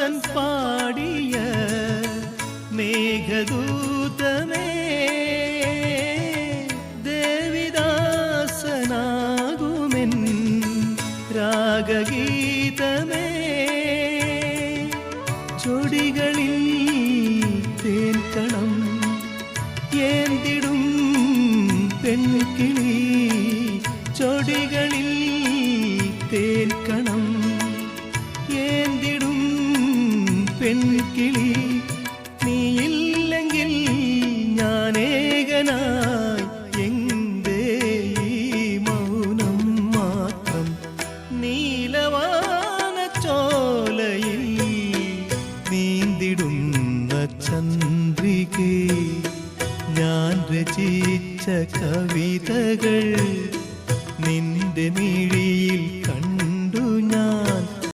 ദാസൻ പാടിയ മേഘദൂതമേ ദേവിദാസനാകുമെൻ രാഗഗീതമേ ചൊടികളിൽ തേൻകണം ഏന്തിടും പെൺകിളി ചൊടികളിൽ തേൻകണം ഏന്തിടും പെൺകിളി